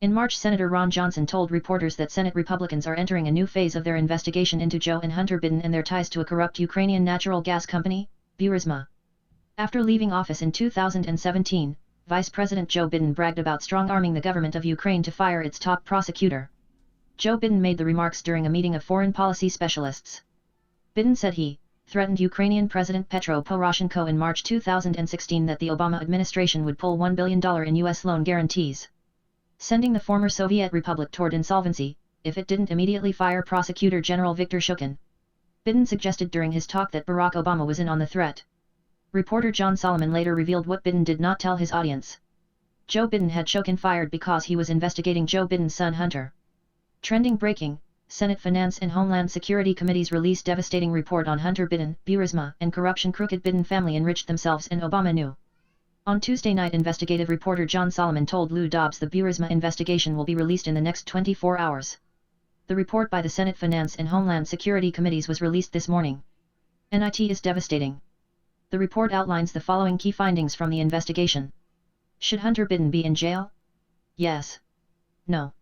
In March, Senator Ron Johnson told reporters that Senate Republicans are entering a new phase of their investigation into Joe and Hunter Biden and their ties to a corrupt Ukrainian natural gas company, Burisma. After leaving office in 2017, Vice President Joe Biden bragged about strong-arming the government of Ukraine to fire its top prosecutor. Joe Biden made the remarks during a meeting of foreign policy specialists. Biden said he threatened Ukrainian President Petro Poroshenko in March 2016 that the Obama administration would pull $1 billion in U.S. loan guarantees, sending the former Soviet republic toward insolvency, if it didn't immediately fire Prosecutor General Viktor Shokin. Biden suggested during his talk that Barack Obama was in on the threat. Reporter John Solomon later revealed what Biden did not tell his audience. Joe Biden had Shokin fired because he was investigating Joe Biden's son Hunter. Trending breaking, Senate Finance and Homeland Security Committees released devastating report on Hunter Biden, Burisma and corruption. Crooked Biden family enriched themselves and Obama knew. On Tuesday night, investigative reporter John Solomon told Lou Dobbs the Burisma investigation will be released in the next 24 hours. The report by the Senate Finance and Homeland Security Committees was released this morning. "It is devastating." The report outlines the following key findings from the investigation. Should Hunter Biden be in jail? Yes. No.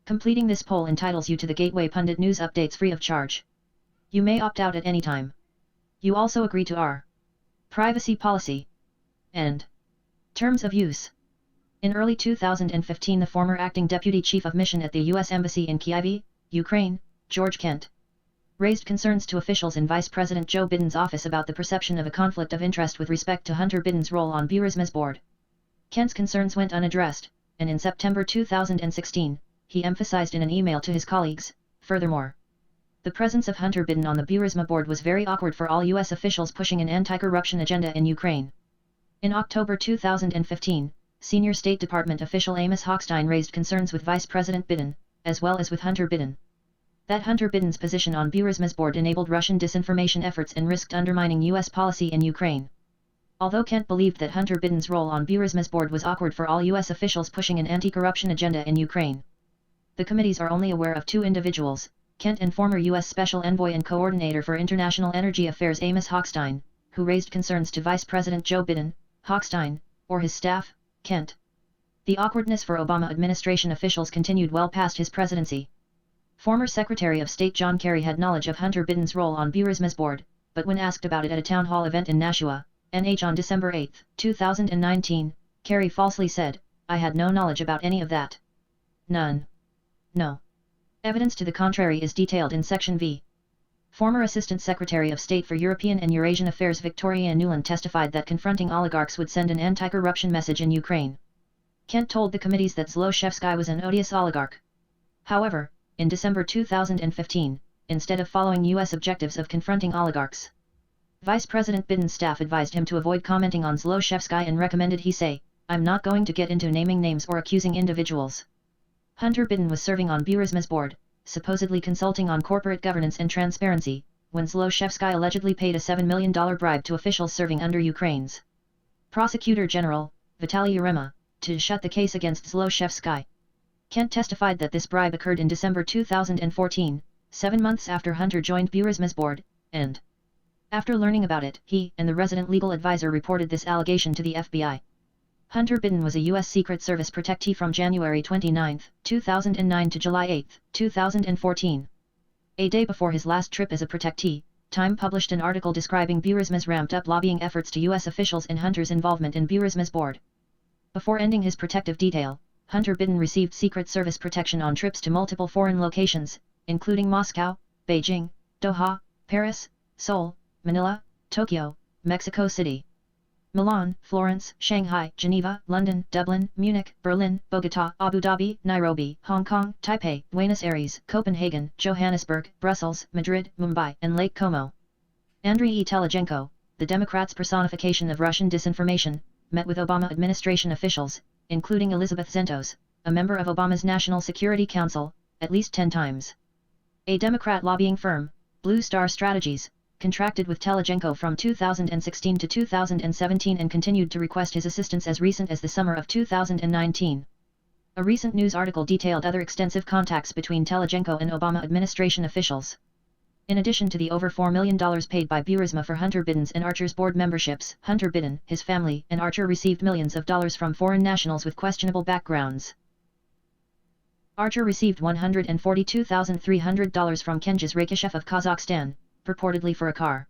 Completing this poll entitles you to the Gateway Pundit news updates free of charge. You may opt out at any time. You also agree to our privacy policy and terms of use. In early 2015, the former acting deputy chief of mission at the U.S. Embassy in Kyiv, Ukraine, George Kent, raised concerns to officials in Vice President Joe Biden's office about the perception of a conflict of interest with respect to Hunter Biden's role on Burisma's board. Kent's concerns went unaddressed, and in September 2016, he emphasized in an email to his colleagues, furthermore, the presence of Hunter Biden on the Burisma board was very awkward for all U.S. officials pushing an anti-corruption agenda in Ukraine. In October 2015, senior State Department official Amos Hochstein raised concerns with Vice President Biden, as well as with Hunter Biden, that Hunter Biden's position on Burisma's board enabled Russian disinformation efforts and risked undermining U.S. policy in Ukraine. Although Kent believed that Hunter Biden's role on Burisma's board was awkward for all U.S. officials pushing an anti-corruption agenda in Ukraine, the committees are only aware of two individuals, Kent and former U.S. Special Envoy and Coordinator for International Energy Affairs Amos Hochstein, who raised concerns to Vice President Joe Biden, Hochstein, or his staff, Kent. The awkwardness for Obama administration officials continued well past his presidency. Former Secretary of State John Kerry had knowledge of Hunter Biden's role on Burisma's board, but when asked about it at a town hall event in Nashua, NH on December 8, 2019, Kerry falsely said, "I had no knowledge about any of that. None. No. Evidence to the contrary is detailed in Section V." Former Assistant Secretary of State for European and Eurasian Affairs Victoria Nuland testified that confronting oligarchs would send an anti-corruption message in Ukraine. Kent told the committees that Zlochevsky was an odious oligarch. However, in December 2015, instead of following U.S. objectives of confronting oligarchs, Vice President Biden's staff advised him to avoid commenting on Zlochevsky and recommended he say, "I'm not going to get into naming names or accusing individuals." Hunter Biden was serving on Burisma's board, supposedly consulting on corporate governance and transparency, when Zlochevsky allegedly paid a $7 million bribe to officials serving under Ukraine's Prosecutor General, Vitaly Yarema, to shut the case against Zlochevsky. Kent testified that this bribe occurred in December 2014, 7 months after Hunter joined Burisma's board, and after learning about it, he and the resident legal advisor reported this allegation to the FBI. Hunter Biden was a U.S. Secret Service protectee from January 29, 2009 to July 8, 2014. A day before his last trip as a protectee, Time published an article describing Burisma's ramped-up lobbying efforts to U.S. officials and Hunter's involvement in Burisma's board. Before ending his protective detail, Hunter Biden received Secret Service protection on trips to multiple foreign locations, including Moscow, Beijing, Doha, Paris, Seoul, Manila, Tokyo, Mexico City, Milan, Florence, Shanghai, Geneva, London, Dublin, Munich, Berlin, Bogotá, Abu Dhabi, Nairobi, Hong Kong, Taipei, Buenos Aires, Copenhagen, Johannesburg, Brussels, Madrid, Mumbai, and Lake Como. Andriy Telejenko, the Democrats' personification of Russian disinformation, met with Obama administration officials, including Elizabeth Zentos, a member of Obama's National Security Council, at least 10 times. A Democrat lobbying firm, Blue Star Strategies, contracted with Telejenko from 2016 to 2017 and continued to request his assistance as recent as the summer of 2019. A recent news article detailed other extensive contacts between Telejenko and Obama administration officials. In addition to the over $4 million paid by Burisma for Hunter Biden's and Archer's board memberships, Hunter Biden, his family, and Archer received millions of dollars from foreign nationals with questionable backgrounds. Archer received $142,300 from Kengiz Rakishev of Kazakhstan, purportedly for a car.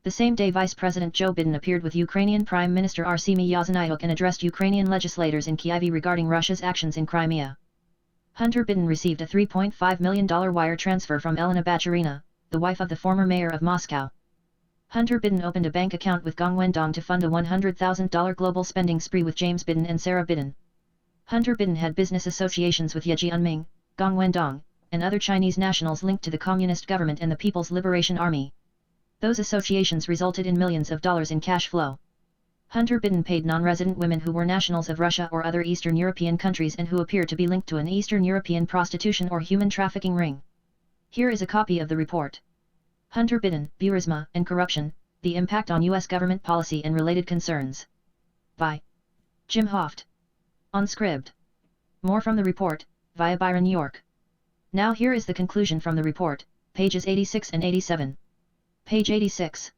The same day Vice President Joe Biden appeared with Ukrainian Prime Minister Arseniy Yatsenyuk and addressed Ukrainian legislators in Kyiv regarding Russia's actions in Crimea. Hunter Biden received a $3.5 million wire transfer from Elena Bachurina, the wife of the former mayor of Moscow. Hunter Biden opened a bank account with Gong Wendong to fund a $100,000 global spending spree with James Biden and Sarah Biden. Hunter Biden had business associations with Ye Jianming, Gong Wendong, and other Chinese nationals linked to the Communist government and the People's Liberation Army. Those associations resulted in millions of dollars in cash flow. Hunter Biden paid non-resident women who were nationals of Russia or other Eastern European countries and who appeared to be linked to an Eastern European prostitution or human trafficking ring. Here is a copy of the report. Hunter Biden, Burisma, and Corruption, the Impact on U.S. Government Policy and Related Concerns. By Jim Hoft. On Scribd. More from the report, via Byron York. Now here is the conclusion from the report, pages 86 and 87. Page 86.